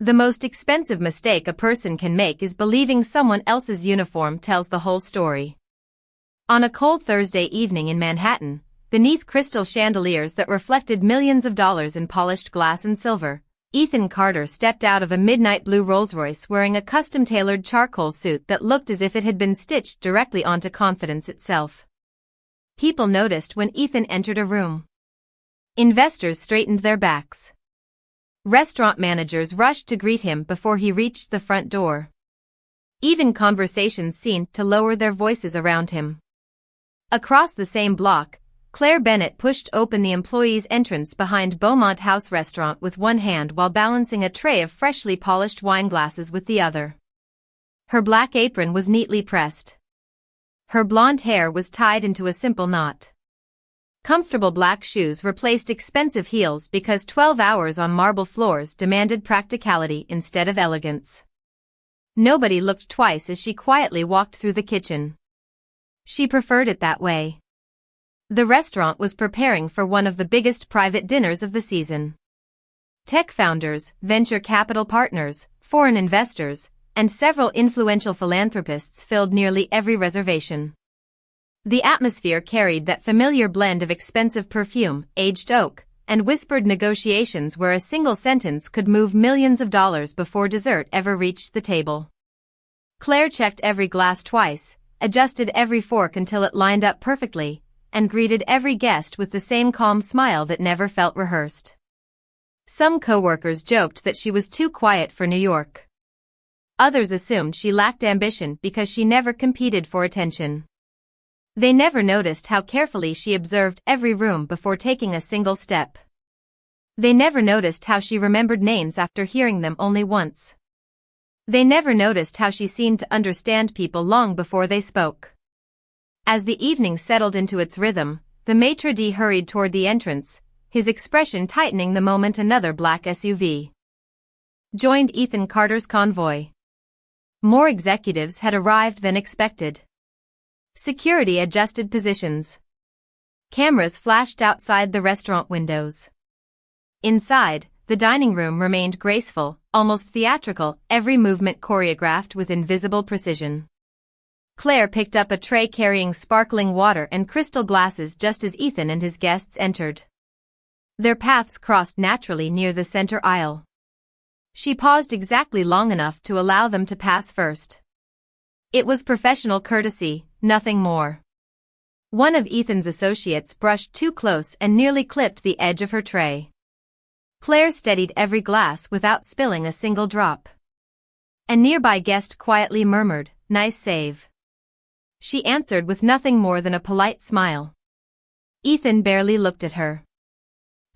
The most expensive mistake a person can make is believing someone else's uniform tells the whole story. On a cold Thursday evening in Manhattan, beneath crystal chandeliers that reflected millions of dollars in polished glass and silver, Ethan Carter stepped out of a midnight blue Rolls-Royce wearing a custom-tailored charcoal suit that looked as if it had been stitched directly onto confidence itself. People noticed when Ethan entered a room. Investors straightened their backs. Restaurant managers rushed to greet him before he reached the front door. Even conversations seemed to lower their voices around him. Across the same block, Claire Bennett pushed open the employees' entrance behind Beaumont House Restaurant with one hand while balancing a tray of freshly polished wine glasses with the other. Her black apron was neatly pressed. Her blonde hair was tied into a simple knot. Comfortable black shoes replaced expensive heels because 12 hours on marble floors demanded practicality instead of elegance. Nobody looked twice as she quietly walked through the kitchen. She preferred it that way. The restaurant was preparing for one of the biggest private dinners of the season. Tech founders, venture capital partners, foreign investors, and several influential philanthropists filled nearly every reservation. The atmosphere carried that familiar blend of expensive perfume, aged oak, and whispered negotiations where a single sentence could move millions of dollars before dessert ever reached the table. Claire checked every glass twice, adjusted every fork until it lined up perfectly, and greeted every guest with the same calm smile that never felt rehearsed. Some coworkers joked that she was too quiet for New York. Others assumed she lacked ambition because she never competed for attention. They never noticed how carefully she observed every room before taking a single step. They never noticed how she remembered names after hearing them only once. They never noticed how she seemed to understand people long before they spoke. As the evening settled into its rhythm, the maitre d' hurried toward the entrance, his expression tightening the moment another black SUV joined Ethan Carter's convoy. More executives had arrived than expected. Security adjusted positions. Cameras flashed outside the restaurant windows. Inside, the dining room remained graceful, almost theatrical, every movement choreographed with invisible precision. Claire picked up a tray carrying sparkling water and crystal glasses just as Ethan and his guests entered. Their paths crossed naturally near the center aisle. She paused exactly long enough to allow them to pass first. It was professional courtesy, nothing more. One of Ethan's associates brushed too close and nearly clipped the edge of her tray. Claire steadied every glass without spilling a single drop. A nearby guest quietly murmured, "Nice save." She answered with nothing more than a polite smile. Ethan barely looked at her.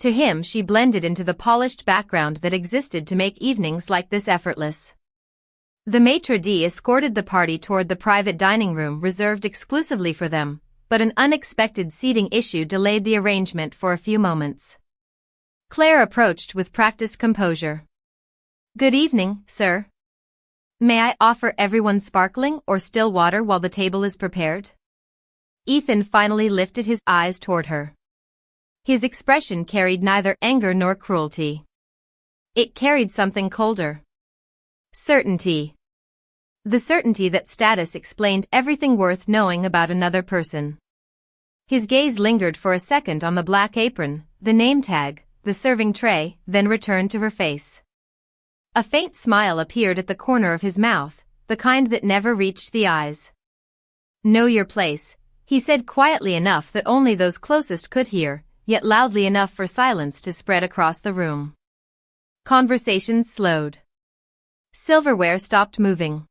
To him she blended into the polished background that existed to make evenings like this effortless. The maitre d' escorted the party toward the private dining room reserved exclusively for them, but an unexpected seating issue delayed the arrangement for a few moments. Claire approached with practiced composure. "Good evening, sir. May I offer everyone sparkling or still water while the table is prepared?" Ethan finally lifted his eyes toward her. His expression carried neither anger nor cruelty. It carried something colder. Certainty. The certainty that status explained everything worth knowing about another person. His gaze lingered for a second on the black apron, the name tag, the serving tray, then returned to her face. A faint smile appeared at the corner of his mouth, the kind that never reached the eyes. "Know your place," he said quietly enough that only those closest could hear, yet loudly enough for silence to spread across the room. Conversations slowed. Silverware stopped moving.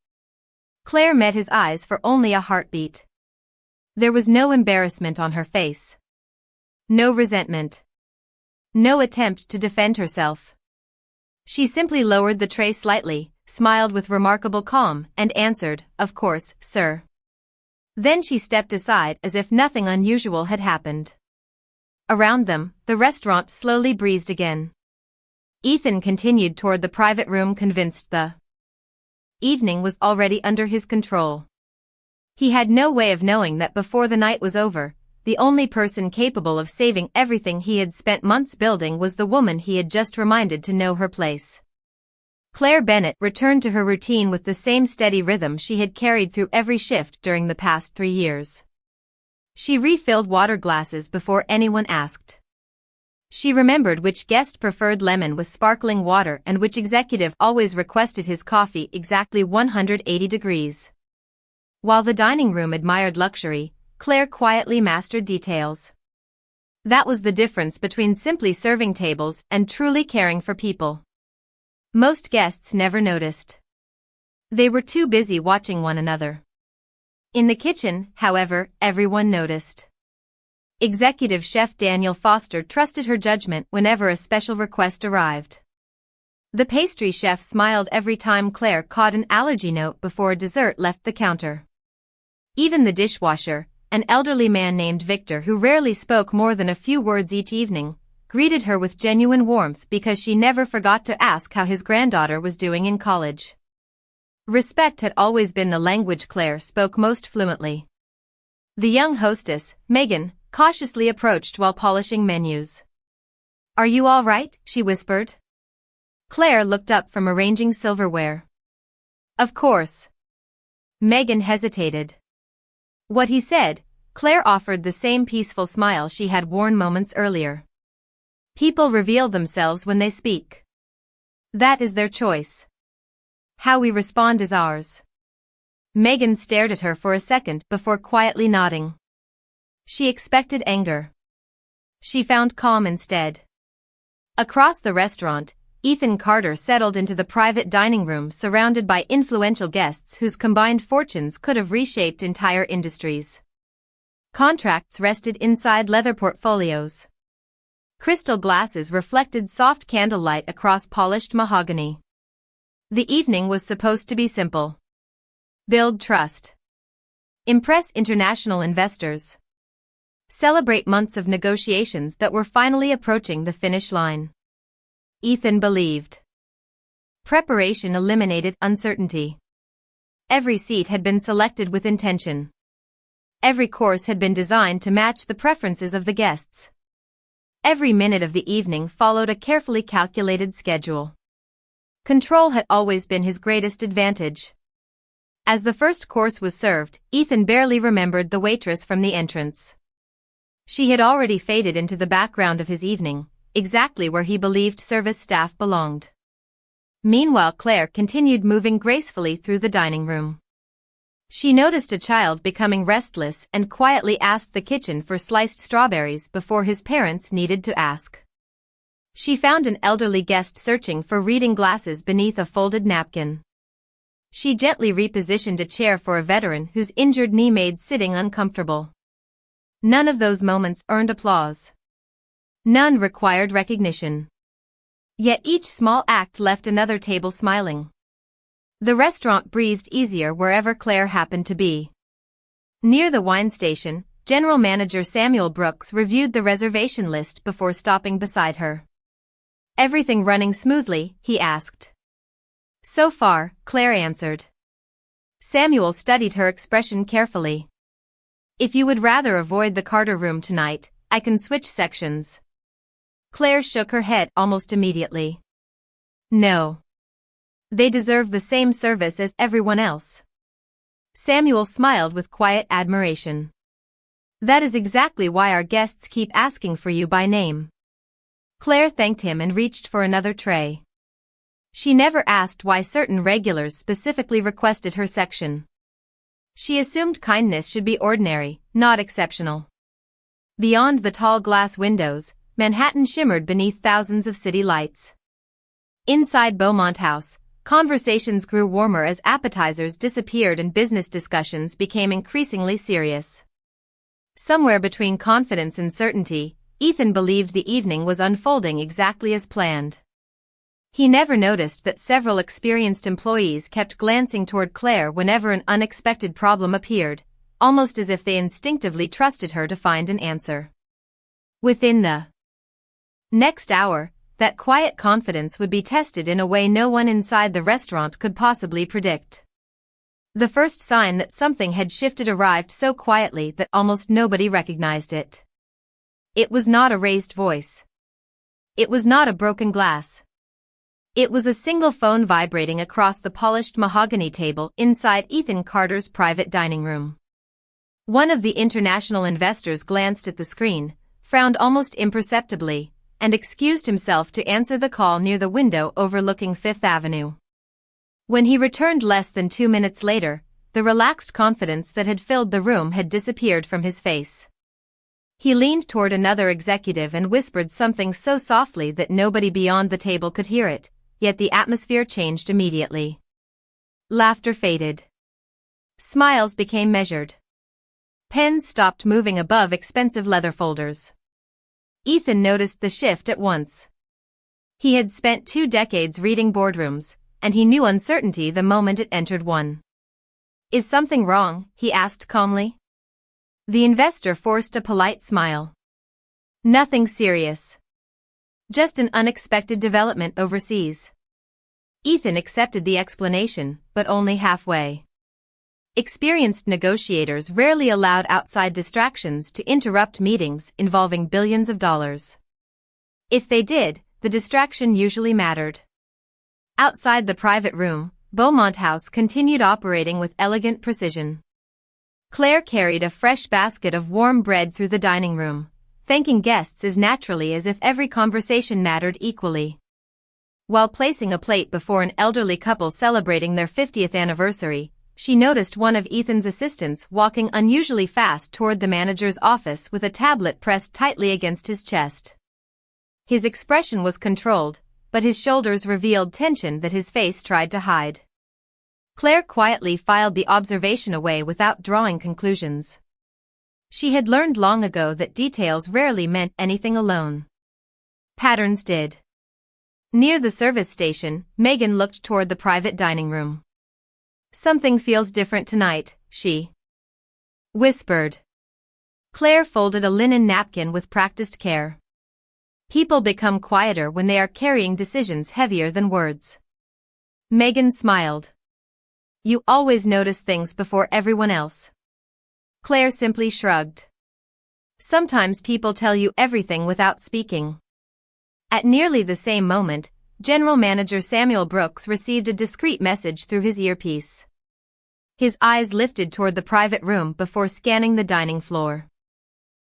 Claire met his eyes for only a heartbeat. There was no embarrassment on her face. No resentment. No attempt to defend herself. She simply lowered the tray slightly, smiled with remarkable calm, and answered, "Of course, sir." Then she stepped aside as if nothing unusual had happened. Around them, the restaurant slowly breathed again. Ethan continued toward the private room, convinced the evening was already under his control. He had no way of knowing that before the night was over, the only person capable of saving everything he had spent months building was the woman he had just reminded to know her place. Claire Bennett returned to her routine with the same steady rhythm she had carried through every shift during the past 3 years. She refilled water glasses before anyone asked. She remembered which guest preferred lemon with sparkling water and which executive always requested his coffee exactly 180 degrees. While the dining room admired luxury, Claire quietly mastered details. That was the difference between simply serving tables and truly caring for people. Most guests never noticed. They were too busy watching one another. In the kitchen, however, everyone noticed. Executive Chef Daniel Foster trusted her judgment whenever a special request arrived. The pastry chef smiled every time Claire caught an allergy note before a dessert left the counter. Even the dishwasher, an elderly man named Victor who rarely spoke more than a few words each evening, greeted her with genuine warmth because she never forgot to ask how his granddaughter was doing in college. Respect had always been the language Claire spoke most fluently. The young hostess, Megan, cautiously approached while polishing menus. "Are you all right?" she whispered. Claire looked up from arranging silverware. "Of course." Megan hesitated. What he said, Claire offered the same peaceful smile she had worn moments earlier. People reveal themselves when they speak. That is their choice. How we respond is ours. Megan stared at her for a second before quietly nodding. She expected anger. She found calm instead. Across the restaurant, Ethan Carter settled into the private dining room surrounded by influential guests whose combined fortunes could have reshaped entire industries. Contracts rested inside leather portfolios. Crystal glasses reflected soft candlelight across polished mahogany. The evening was supposed to be simple. Build trust. Impress international investors. Celebrate months of negotiations that were finally approaching the finish line. Ethan believed. Preparation eliminated uncertainty. Every seat had been selected with intention. Every course had been designed to match the preferences of the guests. Every minute of the evening followed a carefully calculated schedule. Control had always been his greatest advantage. As the first course was served, Ethan barely remembered the waitress from the entrance. She had already faded into the background of his evening, exactly where he believed service staff belonged. Meanwhile, Claire continued moving gracefully through the dining room. She noticed a child becoming restless and quietly asked the kitchen for sliced strawberries before his parents needed to ask. She found an elderly guest searching for reading glasses beneath a folded napkin. She gently repositioned a chair for a veteran whose injured knee made sitting uncomfortable. None of those moments earned applause. None required recognition. Yet each small act left another table smiling. The restaurant breathed easier wherever Claire happened to be. Near the wine station, General Manager Samuel Brooks reviewed the reservation list before stopping beside her. "Everything running smoothly?" he asked. "So far," Claire answered. Samuel studied her expression carefully. "If you would rather avoid the Carter room tonight, I can switch sections." Claire shook her head almost immediately. "No. They deserve the same service as everyone else." Samuel smiled with quiet admiration. "That is exactly why our guests keep asking for you by name." Claire thanked him and reached for another tray. She never asked why certain regulars specifically requested her section. She assumed kindness should be ordinary, not exceptional. Beyond the tall glass windows, Manhattan shimmered beneath thousands of city lights. Inside Beaumont House, conversations grew warmer as appetizers disappeared and business discussions became increasingly serious. Somewhere between confidence and certainty, Ethan believed the evening was unfolding exactly as planned. He never noticed that several experienced employees kept glancing toward Claire whenever an unexpected problem appeared, almost as if they instinctively trusted her to find an answer. Within the next hour, that quiet confidence would be tested in a way no one inside the restaurant could possibly predict. The first sign that something had shifted arrived so quietly that almost nobody recognized it. It was not a raised voice. It was not a broken glass. It was a single phone vibrating across the polished mahogany table inside Ethan Carter's private dining room. One of the international investors glanced at the screen, frowned almost imperceptibly, and excused himself to answer the call near the window overlooking Fifth Avenue. When he returned less than 2 minutes later, the relaxed confidence that had filled the room had disappeared from his face. He leaned toward another executive and whispered something so softly that nobody beyond the table could hear it, yet the atmosphere changed immediately. Laughter faded. Smiles became measured. Pens stopped moving above expensive leather folders. Ethan noticed the shift at once. He had spent 2 decades reading boardrooms, and he knew uncertainty the moment it entered one. "Is something wrong?" he asked calmly. The investor forced a polite smile. "Nothing serious. Just an unexpected development overseas." Ethan accepted the explanation, but only halfway. Experienced negotiators rarely allowed outside distractions to interrupt meetings involving billions of dollars. If they did, the distraction usually mattered. Outside the private room, Beaumont House continued operating with elegant precision. Claire carried a fresh basket of warm bread through the dining room, thanking guests as naturally as if every conversation mattered equally. While placing a plate before an elderly couple celebrating their 50th anniversary, she noticed one of Ethan's assistants walking unusually fast toward the manager's office with a tablet pressed tightly against his chest. His expression was controlled, but his shoulders revealed tension that his face tried to hide. Claire quietly filed the observation away without drawing conclusions. She had learned long ago that details rarely meant anything alone. Patterns did. Near the service station, Megan looked toward the private dining room. "Something feels different tonight," she whispered. Claire folded a linen napkin with practiced care. People become quieter when they are carrying decisions heavier than words. Megan smiled. "You always notice things before everyone else." Claire simply shrugged. "Sometimes people tell you everything without speaking." At nearly the same moment, General Manager Samuel Brooks received a discreet message through his earpiece. His eyes lifted toward the private room before scanning the dining floor.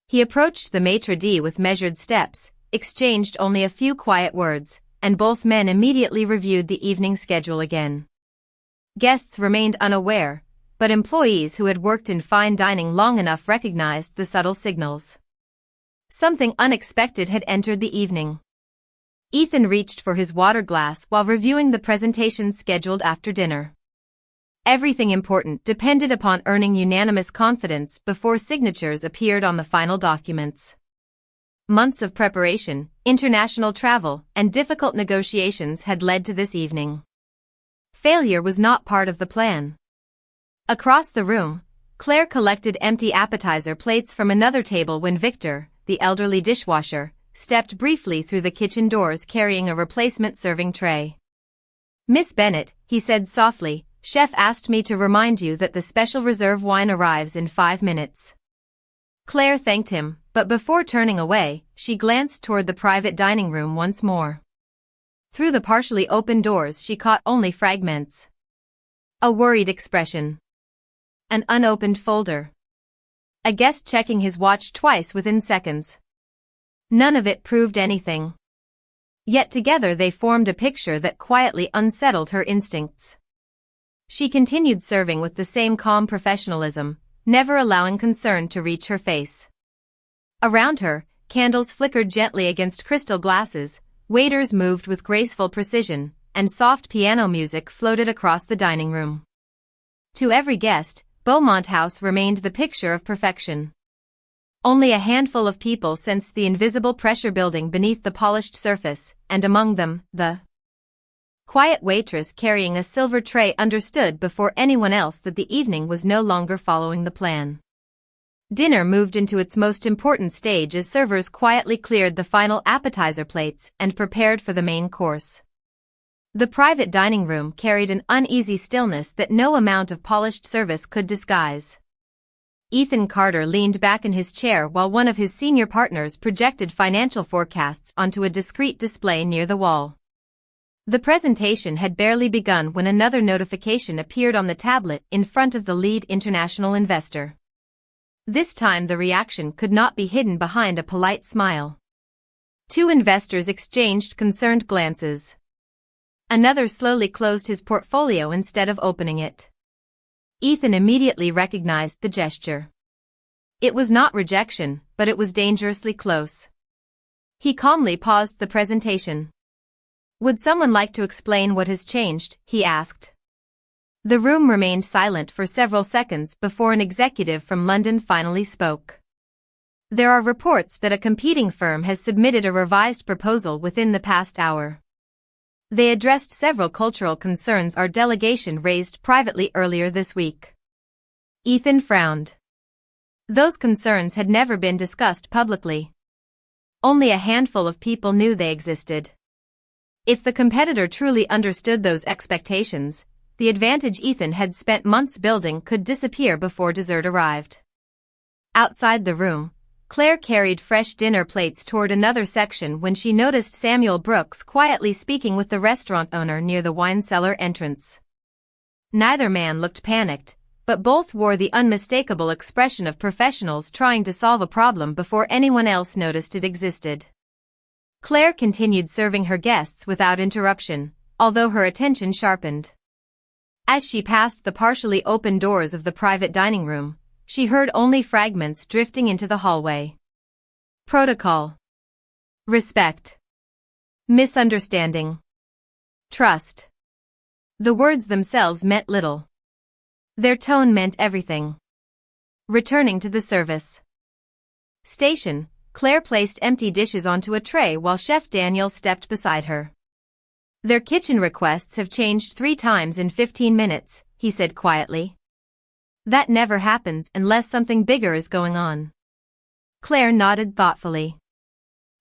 He approached the maitre d' with measured steps, exchanged only a few quiet words, and both men immediately reviewed the evening schedule again. Guests remained unaware, but employees who had worked in fine dining long enough recognized the subtle signals. Something unexpected had entered the evening. Ethan reached for his water glass while reviewing the presentation scheduled after dinner. Everything important depended upon earning unanimous confidence before signatures appeared on the final documents. Months of preparation, international travel, and difficult negotiations had led to this evening. Failure was not part of the plan. Across the room, Claire collected empty appetizer plates from another table when Victor, the elderly dishwasher, stepped briefly through the kitchen doors carrying a replacement serving tray. "Miss Bennett," he said softly, "Chef asked me to remind you that the special reserve wine arrives in 5 minutes." Claire thanked him, but before turning away, she glanced toward the private dining room once more. Through the partially open doors she caught only fragments. A worried expression. An unopened folder. A guest checking his watch twice within seconds. None of it proved anything. Yet together they formed a picture that quietly unsettled her instincts. She continued serving with the same calm professionalism, never allowing concern to reach her face. Around her, candles flickered gently against crystal glasses, waiters moved with graceful precision, and soft piano music floated across the dining room. To every guest, Beaumont House remained the picture of perfection. Only a handful of people sensed the invisible pressure building beneath the polished surface, and among them, the quiet waitress carrying a silver tray understood before anyone else that the evening was no longer following the plan. Dinner moved into its most important stage as servers quietly cleared the final appetizer plates and prepared for the main course. The private dining room carried an uneasy stillness that no amount of polished service could disguise. Ethan Carter leaned back in his chair while one of his senior partners projected financial forecasts onto a discreet display near the wall. The presentation had barely begun when another notification appeared on the tablet in front of the lead international investor. This time the reaction could not be hidden behind a polite smile. Two investors exchanged concerned glances. Another slowly closed his portfolio instead of opening it. Ethan immediately recognized the gesture. It was not rejection, but it was dangerously close. He calmly paused the presentation. "Would someone like to explain what has changed?" he asked. The room remained silent for several seconds before an executive from London finally spoke. "There are reports that a competing firm has submitted a revised proposal within the past hour. They addressed several cultural concerns our delegation raised privately earlier this week." Ethan frowned. Those concerns had never been discussed publicly. Only a handful of people knew they existed. If the competitor truly understood those expectations, the advantage Ethan had spent months building could disappear before dessert arrived. Outside the room, Claire carried fresh dinner plates toward another section when she noticed Samuel Brooks quietly speaking with the restaurant owner near the wine cellar entrance. Neither man looked panicked, but both wore the unmistakable expression of professionals trying to solve a problem before anyone else noticed it existed. Claire continued serving her guests without interruption, although her attention sharpened. As she passed the partially open doors of the private dining room, she heard only fragments drifting into the hallway. Protocol. Respect. Misunderstanding. Trust. The words themselves meant little. Their tone meant everything. Returning to the service station, Claire placed empty dishes onto a tray while Chef Daniel stepped beside her. "Their kitchen requests have changed 3 times in 15 minutes, he said quietly. "That never happens unless something bigger is going on." Claire nodded thoughtfully.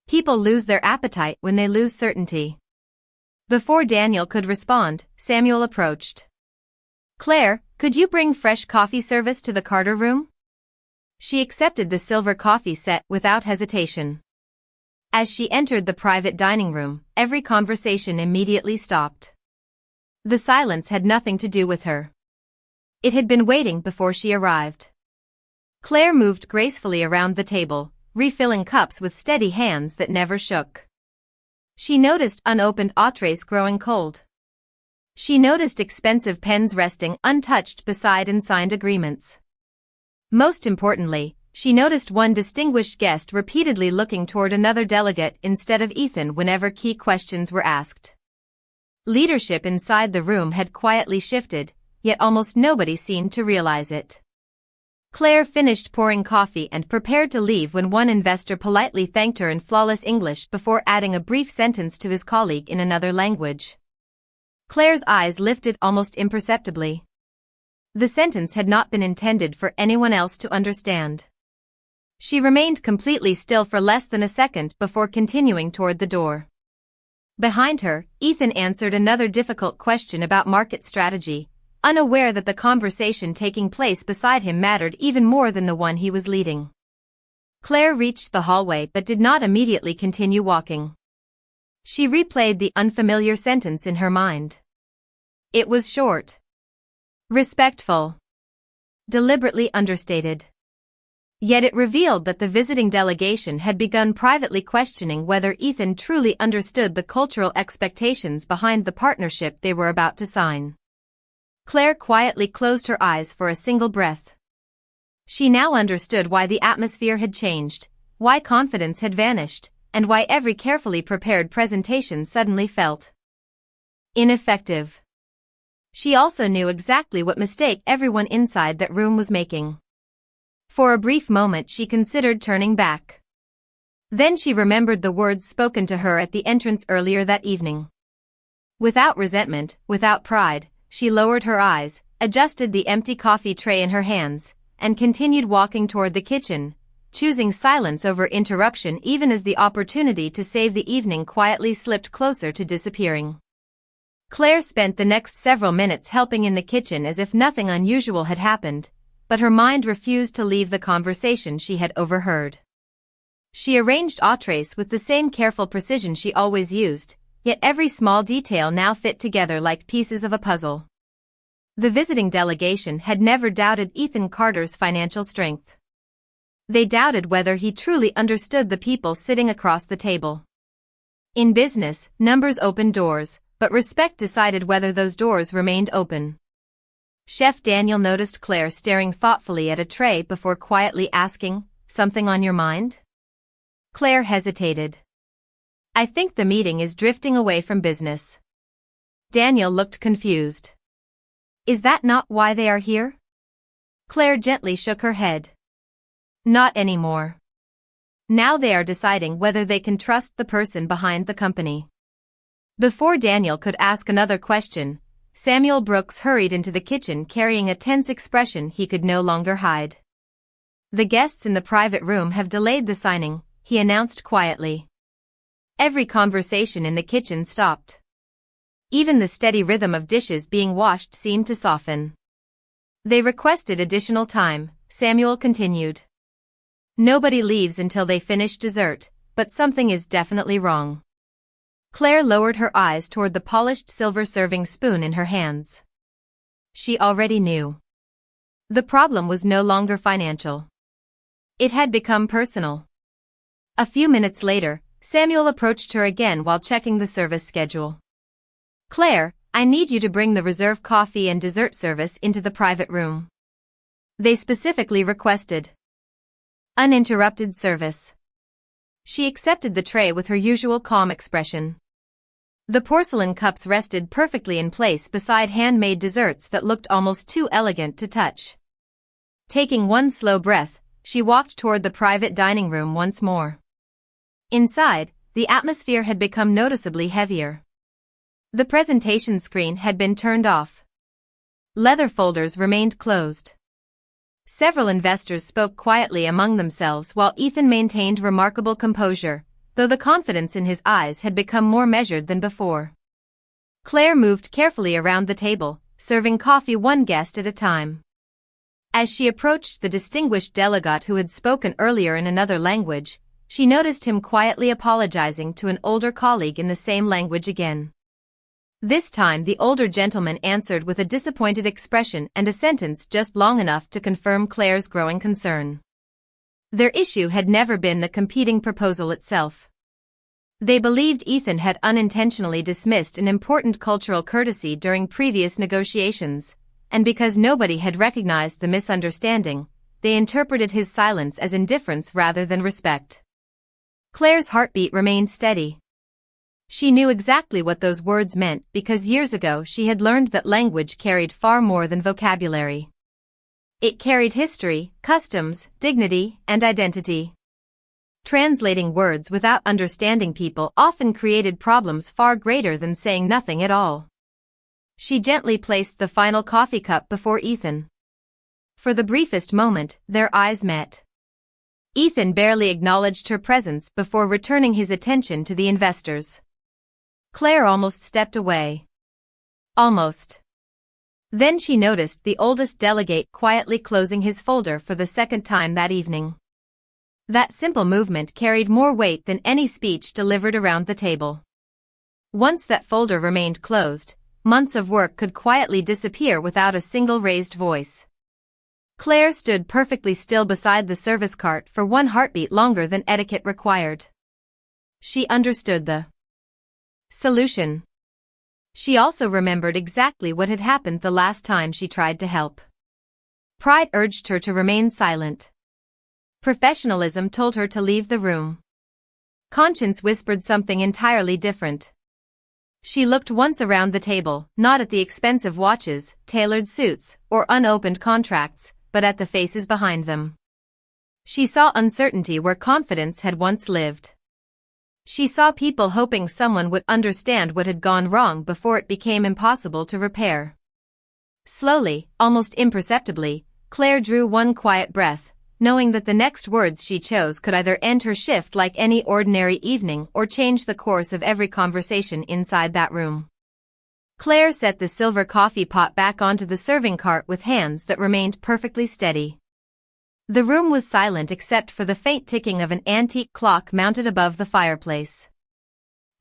People lose their appetite when they lose certainty. Before Daniel could respond, Samuel approached. "Claire, could you bring fresh coffee service to the Carter room?" She accepted the silver coffee set without hesitation. As she entered the private dining room, every conversation immediately stopped. The silence had nothing to do with her. It had been waiting before she arrived. Claire moved gracefully around the table, refilling cups with steady hands that never shook. She noticed unopened entrees growing cold. She noticed expensive pens resting untouched beside unsigned agreements. Most importantly, she noticed one distinguished guest repeatedly looking toward another delegate instead of Ethan whenever key questions were asked. Leadership inside the room had quietly shifted, yet almost nobody seemed to realize it. Claire finished pouring coffee and prepared to leave when one investor politely thanked her in flawless English before adding a brief sentence to his colleague in another language. Claire's eyes lifted almost imperceptibly. The sentence had not been intended for anyone else to understand. She remained completely still for less than a second before continuing toward the door. Behind her, Ethan answered another difficult question about market strategy, unaware that the conversation taking place beside him mattered even more than the one he was leading. Claire reached the hallway but did not immediately continue walking. She replayed the unfamiliar sentence in her mind. It was short. Respectful. Deliberately understated. Yet it revealed that the visiting delegation had begun privately questioning whether Ethan truly understood the cultural expectations behind the partnership they were about to sign. Claire quietly closed her eyes for a single breath. She now understood why the atmosphere had changed, why confidence had vanished, and why every carefully prepared presentation suddenly felt ineffective. She also knew exactly what mistake everyone inside that room was making. For a brief moment she considered turning back. Then she remembered the words spoken to her at the entrance earlier that evening. Without resentment, without pride, she lowered her eyes, adjusted the empty coffee tray in her hands, and continued walking toward the kitchen, choosing silence over interruption even as the opportunity to save the evening quietly slipped closer to disappearing. Claire spent the next several minutes helping in the kitchen as if nothing unusual had happened, but her mind refused to leave the conversation she had overheard. She arranged entrees with the same careful precision she always used, yet every small detail now fit together like pieces of a puzzle. The visiting delegation had never doubted Ethan Carter's financial strength. They doubted whether he truly understood the people sitting across the table. In business, numbers open doors, but respect decided whether those doors remained open. Chef Daniel noticed Claire staring thoughtfully at a tray before quietly asking, "Something on your mind?" Claire hesitated. "I think the meeting is drifting away from business." Daniel looked confused. "Is that not why they are here?" Claire gently shook her head. "Not anymore. Now they are deciding whether they can trust the person behind the company." Before Daniel could ask another question, Samuel Brooks hurried into the kitchen carrying a tense expression he could no longer hide. "The guests in the private room have delayed the signing," he announced quietly. Every conversation in the kitchen stopped. Even the steady rhythm of dishes being washed seemed to soften. "They requested additional time," Samuel continued. "Nobody leaves until they finish dessert, but something is definitely wrong." Claire lowered her eyes toward the polished silver serving spoon in her hands. She already knew. The problem was no longer financial. It had become personal. A few minutes later, Samuel approached her again while checking the service schedule. "Claire, I need you to bring the reserve coffee and dessert service into the private room." They specifically requested uninterrupted service. She accepted the tray with her usual calm expression. The porcelain cups rested perfectly in place beside handmade desserts that looked almost too elegant to touch. Taking one slow breath, she walked toward the private dining room once more. Inside, the atmosphere had become noticeably heavier. The presentation screen had been turned off. Leather folders remained closed. Several investors spoke quietly among themselves while Ethan maintained remarkable composure, though the confidence in his eyes had become more measured than before. Claire moved carefully around the table, serving coffee one guest at a time. As she approached the distinguished delegate who had spoken earlier in another language, she noticed him quietly apologizing to an older colleague in the same language again. This time the older gentleman answered with a disappointed expression and a sentence just long enough to confirm Claire's growing concern. Their issue had never been the competing proposal itself. They believed Ethan had unintentionally dismissed an important cultural courtesy during previous negotiations, and because nobody had recognized the misunderstanding, they interpreted his silence as indifference rather than respect. Claire's heartbeat remained steady. She knew exactly what those words meant because years ago she had learned that language carried far more than vocabulary. It carried history, customs, dignity, and identity. Translating words without understanding people often created problems far greater than saying nothing at all. She gently placed the final coffee cup before Ethan. For the briefest moment, their eyes met. Ethan barely acknowledged her presence before returning his attention to the investors. Claire almost stepped away. Almost. Then she noticed the oldest delegate quietly closing his folder for the second time that evening. That simple movement carried more weight than any speech delivered around the table. Once that folder remained closed, months of work could quietly disappear without a single raised voice. Claire stood perfectly still beside the service cart for one heartbeat longer than etiquette required. She understood the solution. She also remembered exactly what had happened the last time she tried to help. Pride urged her to remain silent. Professionalism told her to leave the room. Conscience whispered something entirely different. She looked once around the table, not at the expensive watches, tailored suits, or unopened contracts, but at the faces behind them. She saw uncertainty where confidence had once lived. She saw people hoping someone would understand what had gone wrong before it became impossible to repair. Slowly, almost imperceptibly, Claire drew one quiet breath, knowing that the next words she chose could either end her shift like any ordinary evening or change the course of every conversation inside that room. Claire set the silver coffee pot back onto the serving cart with hands that remained perfectly steady. The room was silent except for the faint ticking of an antique clock mounted above the fireplace.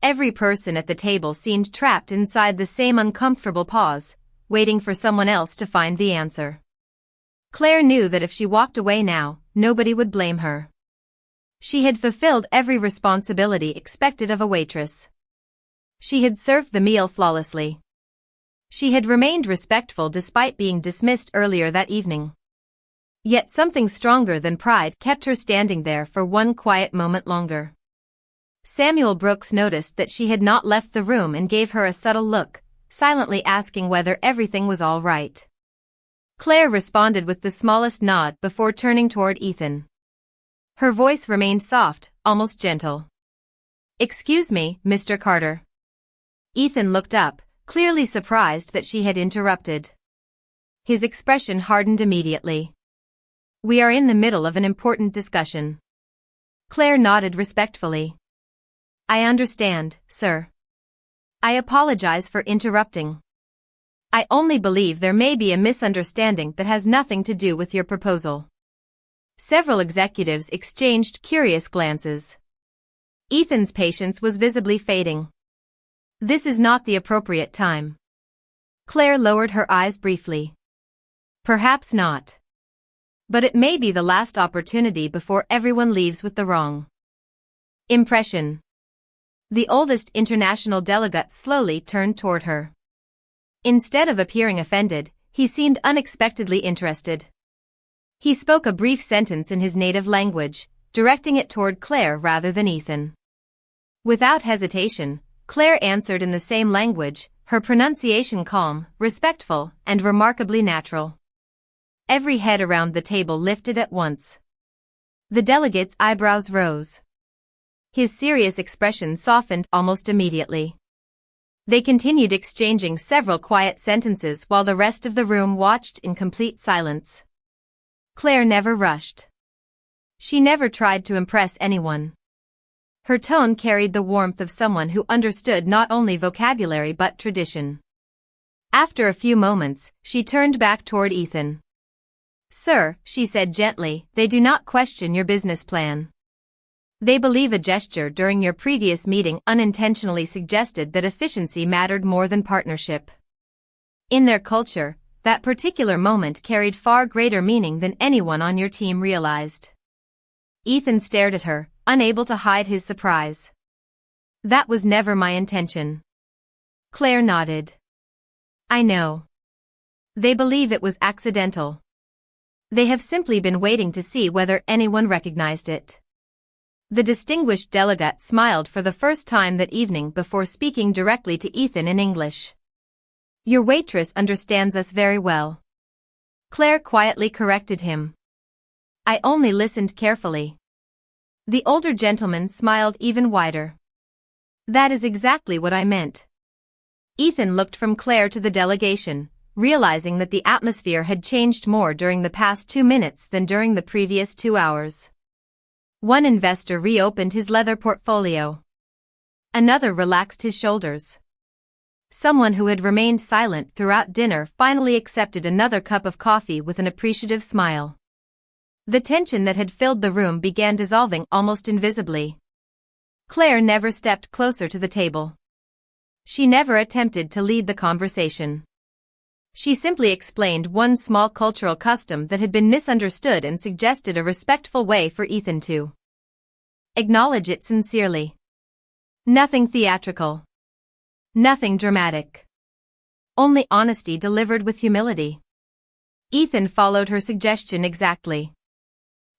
Every person at the table seemed trapped inside the same uncomfortable pause, waiting for someone else to find the answer. Claire knew that if she walked away now, nobody would blame her. She had fulfilled every responsibility expected of a waitress. She had served the meal flawlessly. She had remained respectful despite being dismissed earlier that evening. Yet something stronger than pride kept her standing there for one quiet moment longer. Samuel Brooks noticed that she had not left the room and gave her a subtle look, silently asking whether everything was all right. Claire responded with the smallest nod before turning toward Ethan. Her voice remained soft, almost gentle. "Excuse me, Mr. Carter." Ethan looked up, clearly surprised that she had interrupted. His expression hardened immediately. "We are in the middle of an important discussion." Claire nodded respectfully. "I understand, sir. I apologize for interrupting. I only believe there may be a misunderstanding that has nothing to do with your proposal." Several executives exchanged curious glances. Ethan's patience was visibly fading. "This is not the appropriate time." Claire lowered her eyes briefly. "Perhaps not. But it may be the last opportunity before everyone leaves with the wrong impression." The oldest international delegate slowly turned toward her. Instead of appearing offended, he seemed unexpectedly interested. He spoke a brief sentence in his native language, directing it toward Claire rather than Ethan. Without hesitation, Claire answered in the same language, her pronunciation calm, respectful, and remarkably natural. Every head around the table lifted at once. The delegate's eyebrows rose. His serious expression softened almost immediately. They continued exchanging several quiet sentences while the rest of the room watched in complete silence. Claire never rushed. She never tried to impress anyone. Her tone carried the warmth of someone who understood not only vocabulary but tradition. After a few moments, she turned back toward Ethan. "Sir," she said gently, "they do not question your business plan. They believe a gesture during your previous meeting unintentionally suggested that efficiency mattered more than partnership. In their culture, that particular moment carried far greater meaning than anyone on your team realized." Ethan stared at her, unable to hide his surprise. "That was never my intention." Claire nodded. "I know. They believe it was accidental. They have simply been waiting to see whether anyone recognized it." The distinguished delegate smiled for the first time that evening before speaking directly to Ethan in English. "Your waitress understands us very well." Claire quietly corrected him. "I only listened carefully." The older gentleman smiled even wider. "That is exactly what I meant." Ethan looked from Claire to the delegation, realizing that the atmosphere had changed more during the past 2 minutes than during the previous 2 hours. One investor reopened his leather portfolio. Another relaxed his shoulders. Someone who had remained silent throughout dinner finally accepted another cup of coffee with an appreciative smile. The tension that had filled the room began dissolving almost invisibly. Claire never stepped closer to the table. She never attempted to lead the conversation. She simply explained one small cultural custom that had been misunderstood and suggested a respectful way for Ethan to acknowledge it sincerely. Nothing theatrical. Nothing dramatic. Only honesty delivered with humility. Ethan followed her suggestion exactly.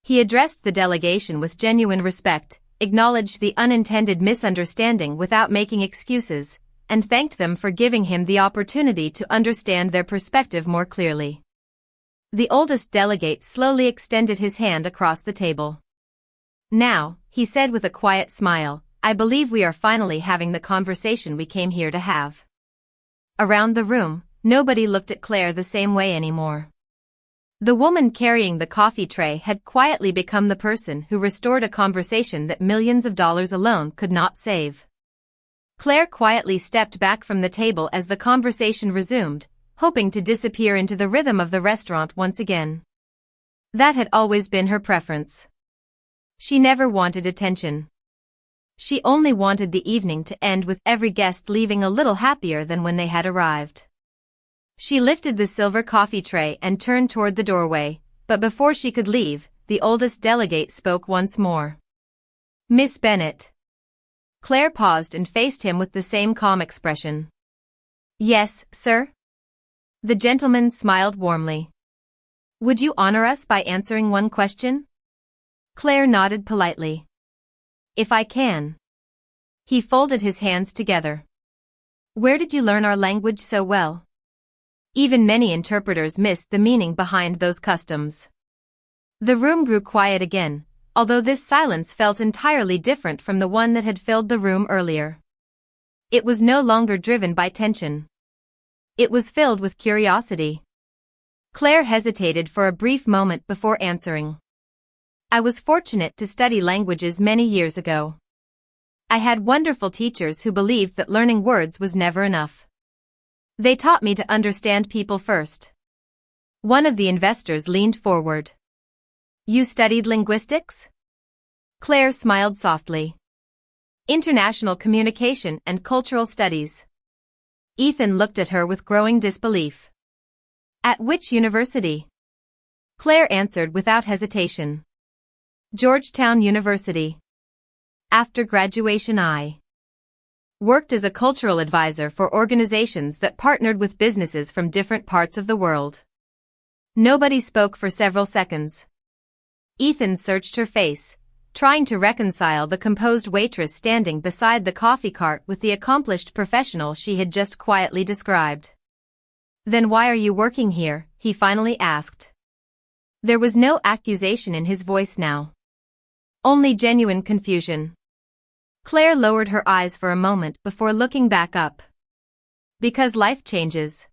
He addressed the delegation with genuine respect, acknowledged the unintended misunderstanding without making excuses, and thanked them for giving him the opportunity to understand their perspective more clearly. The oldest delegate slowly extended his hand across the table. "Now," he said with a quiet smile, "I believe we are finally having the conversation we came here to have." Around the room, nobody looked at Claire the same way anymore. The woman carrying the coffee tray had quietly become the person who restored a conversation that millions of dollars alone could not save. Claire quietly stepped back from the table as the conversation resumed, hoping to disappear into the rhythm of the restaurant once again. That had always been her preference. She never wanted attention. She only wanted the evening to end with every guest leaving a little happier than when they had arrived. She lifted the silver coffee tray and turned toward the doorway, but before she could leave, the oldest delegate spoke once more. "Miss Bennet." Claire paused and faced him with the same calm expression. "Yes, sir?" The gentleman smiled warmly. "Would you honor us by answering one question?" Claire nodded politely. "If I can." He folded his hands together. "Where did you learn our language so well?" Even many interpreters missed the meaning behind those customs. The room grew quiet again, although this silence felt entirely different from the one that had filled the room earlier. It was no longer driven by tension. It was filled with curiosity. Claire hesitated for a brief moment before answering. "I was fortunate to study languages many years ago. I had wonderful teachers who believed that learning words was never enough. They taught me to understand people first." One of the investors leaned forward. "You studied linguistics?" Claire smiled softly. "International communication and cultural studies." Ethan looked at her with growing disbelief. "At which university?" Claire answered without hesitation. "Georgetown University. After graduation I worked as a cultural advisor for organizations that partnered with businesses from different parts of the world." Nobody spoke for several seconds. Ethan searched her face, trying to reconcile the composed waitress standing beside the coffee cart with the accomplished professional she had just quietly described. "Then why are you working here?" he finally asked. There was no accusation in his voice now. Only genuine confusion. Claire lowered her eyes for a moment before looking back up. "Because life changes."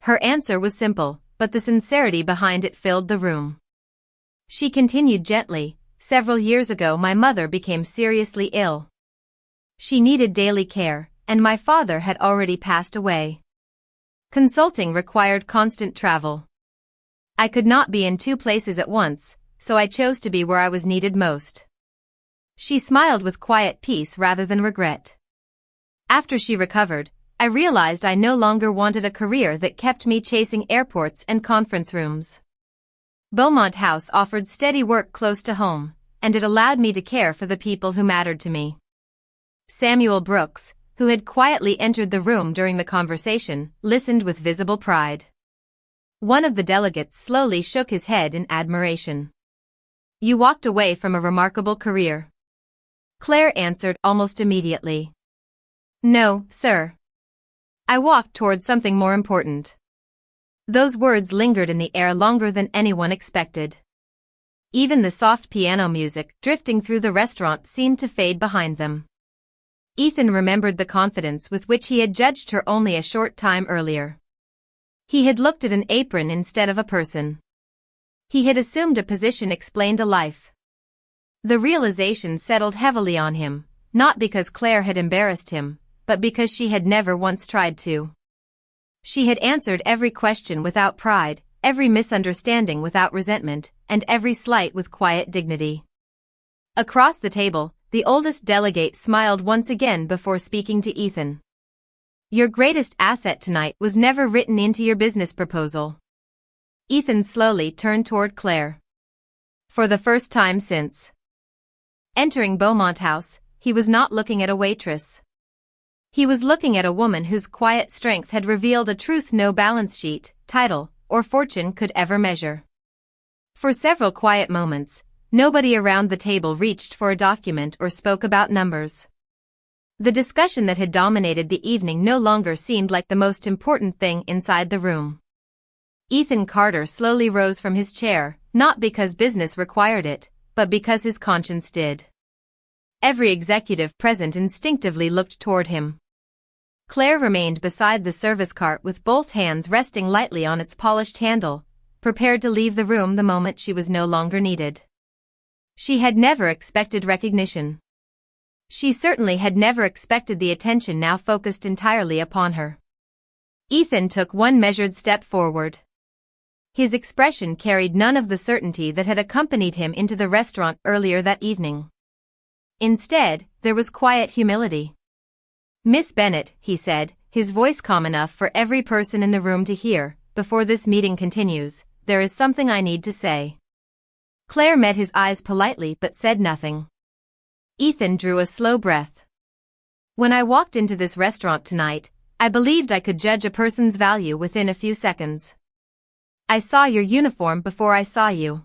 Her answer was simple, but the sincerity behind it filled the room. She continued gently, "Several years ago my mother became seriously ill. She needed daily care, and my father had already passed away. Consulting required constant travel. I could not be in two places at once, so I chose to be where I was needed most." She smiled with quiet peace rather than regret. "After she recovered, I realized I no longer wanted a career that kept me chasing airports and conference rooms. Beaumont House offered steady work close to home, and it allowed me to care for the people who mattered to me." Samuel Brooks, who had quietly entered the room during the conversation, listened with visible pride. One of the delegates slowly shook his head in admiration. "You walked away from a remarkable career." Claire answered almost immediately. "No, sir. I walked toward something more important." Those words lingered in the air longer than anyone expected. Even the soft piano music drifting through the restaurant seemed to fade behind them. Ethan remembered the confidence with which he had judged her only a short time earlier. He had looked at an apron instead of a person. He had assumed a position explained a life. The realization settled heavily on him, not because Claire had embarrassed him, but because she had never once tried to. She had answered every question without pride, every misunderstanding without resentment, and every slight with quiet dignity. Across the table, the oldest delegate smiled once again before speaking to Ethan. "Your greatest asset tonight was never written into your business proposal." Ethan slowly turned toward Claire. For the first time since entering Beaumont House, he was not looking at a waitress. He was looking at a woman whose quiet strength had revealed a truth no balance sheet, title, or fortune could ever measure. For several quiet moments, nobody around the table reached for a document or spoke about numbers. The discussion that had dominated the evening no longer seemed like the most important thing inside the room. Ethan Carter slowly rose from his chair, not because business required it, but because his conscience did. Every executive present instinctively looked toward him. Claire remained beside the service cart with both hands resting lightly on its polished handle, prepared to leave the room the moment she was no longer needed. She had never expected recognition. She certainly had never expected the attention now focused entirely upon her. Ethan took one measured step forward. His expression carried none of the certainty that had accompanied him into the restaurant earlier that evening. Instead, there was quiet humility. "Miss Bennet," he said, his voice calm enough for every person in the room to hear, "before this meeting continues, there is something I need to say." Claire met his eyes politely but said nothing. Ethan drew a slow breath. "When I walked into this restaurant tonight, I believed I could judge a person's value within a few seconds. I saw your uniform before I saw you.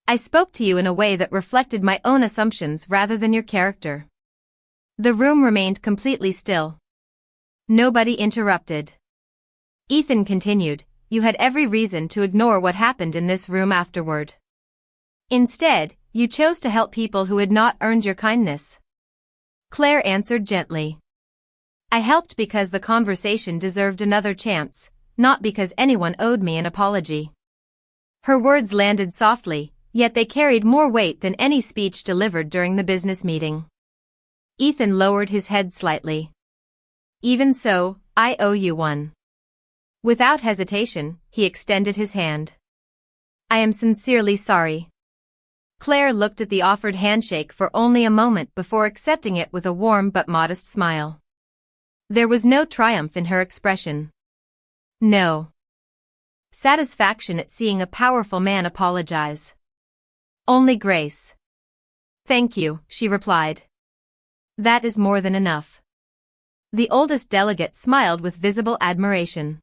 I spoke to you in a way that reflected my own assumptions rather than your character." The room remained completely still. Nobody interrupted. Ethan continued, "You had every reason to ignore what happened in this room afterward. Instead, you chose to help people who had not earned your kindness." Claire answered gently. "I helped because the conversation deserved another chance, not because anyone owed me an apology." Her words landed softly, yet they carried more weight than any speech delivered during the business meeting. Ethan lowered his head slightly. "Even so, I owe you one." Without hesitation, he extended his hand. "I am sincerely sorry." Claire looked at the offered handshake for only a moment before accepting it with a warm but modest smile. There was no triumph in her expression. No satisfaction at seeing a powerful man apologize. Only grace. "Thank you," she replied. "That is more than enough." The oldest delegate smiled with visible admiration.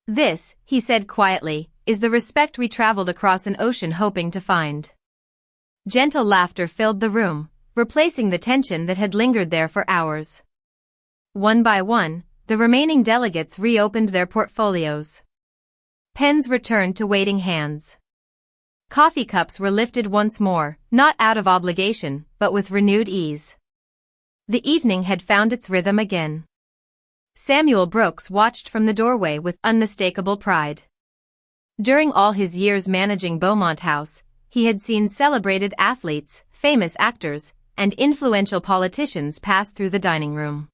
"This," he said quietly, "is the respect we traveled across an ocean hoping to find." Gentle laughter filled the room, replacing the tension that had lingered there for hours. One by one, the remaining delegates reopened their portfolios. Pens returned to waiting hands. Coffee cups were lifted once more, not out of obligation, but with renewed ease. The evening had found its rhythm again. Samuel Brooks watched from the doorway with unmistakable pride. During all his years managing Beaumont House, he had seen celebrated athletes, famous actors, and influential politicians pass through the dining room.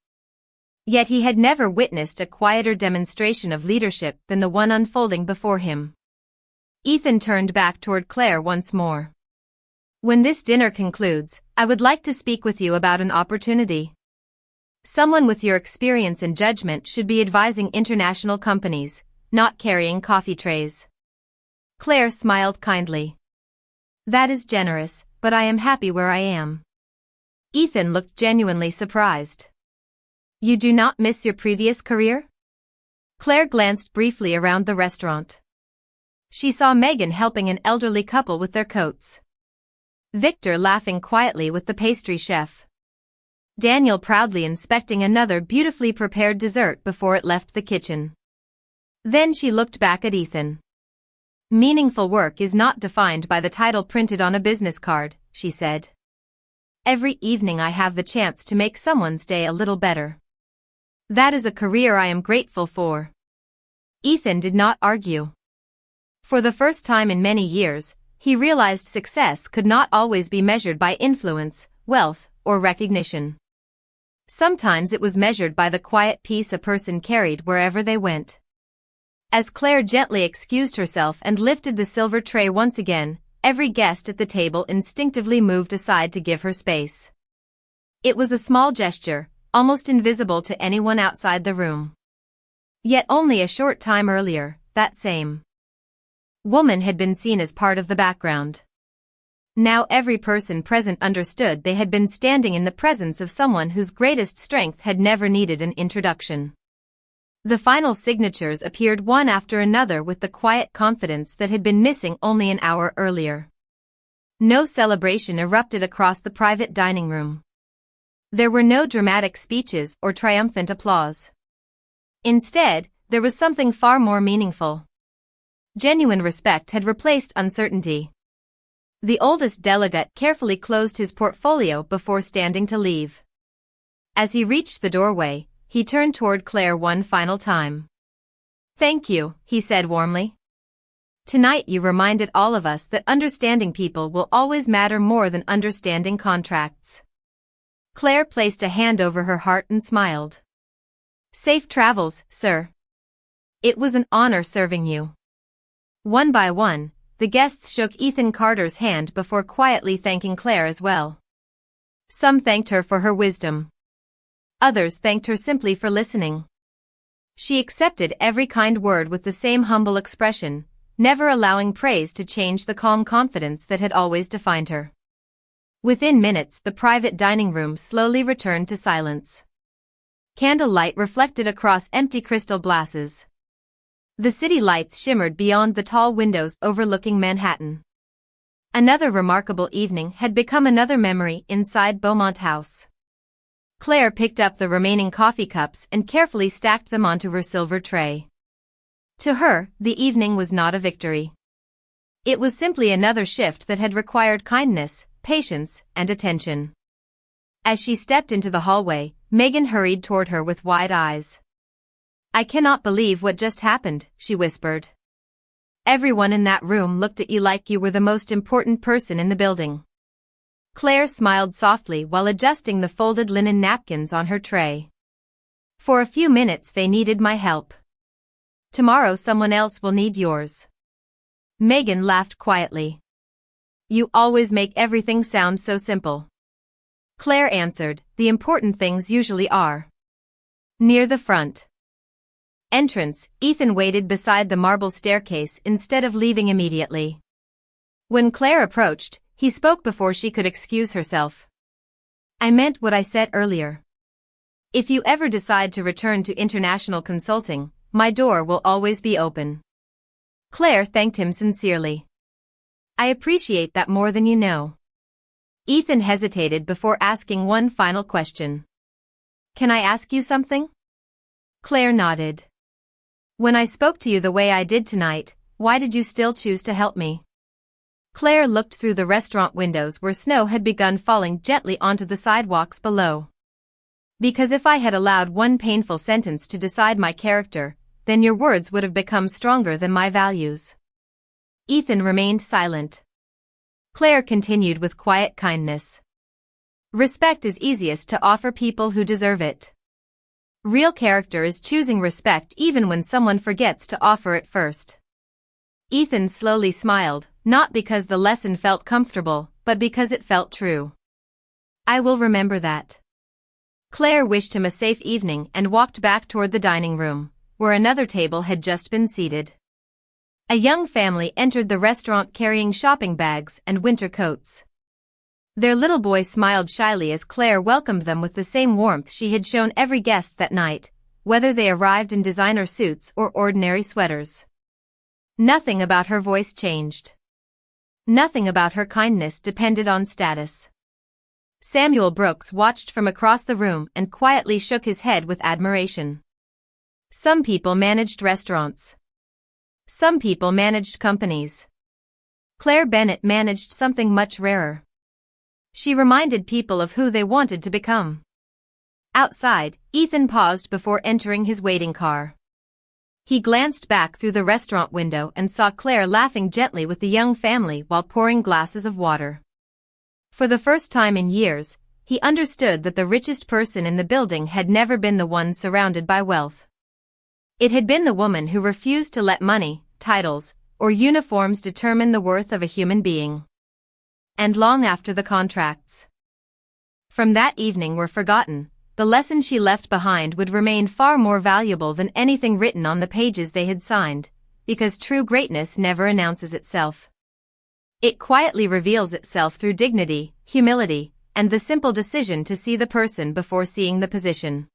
Yet he had never witnessed a quieter demonstration of leadership than the one unfolding before him. Ethan turned back toward Claire once more. "When this dinner concludes, I would like to speak with you about an opportunity. Someone with your experience and judgment should be advising international companies, not carrying coffee trays." Claire smiled kindly. "That is generous, but I am happy where I am." Ethan looked genuinely surprised. "You do not miss your previous career?" Claire glanced briefly around the restaurant. She saw Megan helping an elderly couple with their coats. Victor laughing quietly with the pastry chef. Daniel proudly inspecting another beautifully prepared dessert before it left the kitchen. Then she looked back at Ethan. "Meaningful work is not defined by the title printed on a business card," she said. "Every evening I have the chance to make someone's day a little better. That is a career I am grateful for." Ethan did not argue. For the first time in many years, he realized success could not always be measured by influence, wealth, or recognition. Sometimes it was measured by the quiet peace a person carried wherever they went. As Claire gently excused herself and lifted the silver tray once again, every guest at the table instinctively moved aside to give her space. It was a small gesture, almost invisible to anyone outside the room. Yet only a short time earlier, that same woman had been seen as part of the background. Now every person present understood they had been standing in the presence of someone whose greatest strength had never needed an introduction. The final signatures appeared one after another with the quiet confidence that had been missing only an hour earlier. No celebration erupted across the private dining room. There were no dramatic speeches or triumphant applause. Instead, there was something far more meaningful. Genuine respect had replaced uncertainty. The oldest delegate carefully closed his portfolio before standing to leave. As he reached the doorway, he turned toward Claire one final time. "Thank you," he said warmly. "Tonight you reminded all of us that understanding people will always matter more than understanding contracts." Claire placed a hand over her heart and smiled. "Safe travels, sir. It was an honor serving you." One by one, the guests shook Ethan Carter's hand before quietly thanking Claire as well. Some thanked her for her wisdom. Others thanked her simply for listening. She accepted every kind word with the same humble expression, never allowing praise to change the calm confidence that had always defined her. Within minutes, the private dining room slowly returned to silence. Candlelight reflected across empty crystal glasses. The city lights shimmered beyond the tall windows overlooking Manhattan. Another remarkable evening had become another memory inside Beaumont House. Claire picked up the remaining coffee cups and carefully stacked them onto her silver tray. To her, the evening was not a victory. It was simply another shift that had required kindness, patience, and attention. As she stepped into the hallway, Megan hurried toward her with wide eyes. "I cannot believe what just happened," she whispered. "Everyone in that room looked at you like you were the most important person in the building." Claire smiled softly while adjusting the folded linen napkins on her tray. "For a few minutes they needed my help. Tomorrow someone else will need yours." Megan laughed quietly. "You always make everything sound so simple." Claire answered, "The important things usually are." Near the front entrance, Ethan waited beside the marble staircase instead of leaving immediately. When Claire approached, he spoke before she could excuse herself. "I meant what I said earlier. If you ever decide to return to international consulting, my door will always be open." Claire thanked him sincerely. "I appreciate that more than you know." Ethan hesitated before asking one final question. "Can I ask you something?" Claire nodded. "When I spoke to you the way I did tonight, why did you still choose to help me?" Claire looked through the restaurant windows where snow had begun falling gently onto the sidewalks below. "Because if I had allowed one painful sentence to decide my character, then your words would have become stronger than my values." Ethan remained silent. Claire continued with quiet kindness. "Respect is easiest to offer people who deserve it. Real character is choosing respect even when someone forgets to offer it first." Ethan slowly smiled, not because the lesson felt comfortable, but because it felt true. "I will remember that." Claire wished him a safe evening and walked back toward the dining room, where another table had just been seated. A young family entered the restaurant carrying shopping bags and winter coats. Their little boy smiled shyly as Claire welcomed them with the same warmth she had shown every guest that night, whether they arrived in designer suits or ordinary sweaters. Nothing about her voice changed. Nothing about her kindness depended on status. Samuel Brooks watched from across the room and quietly shook his head with admiration. Some people managed restaurants. Some people managed companies. Claire Bennett managed something much rarer. She reminded people of who they wanted to become. Outside, Ethan paused before entering his waiting car. He glanced back through the restaurant window and saw Claire laughing gently with the young family while pouring glasses of water. For the first time in years, he understood that the richest person in the building had never been the one surrounded by wealth. It had been the woman who refused to let money, titles, or uniforms determine the worth of a human being. And long after the contracts from that evening were forgotten, the lesson she left behind would remain far more valuable than anything written on the pages they had signed, because true greatness never announces itself. It quietly reveals itself through dignity, humility, and the simple decision to see the person before seeing the position.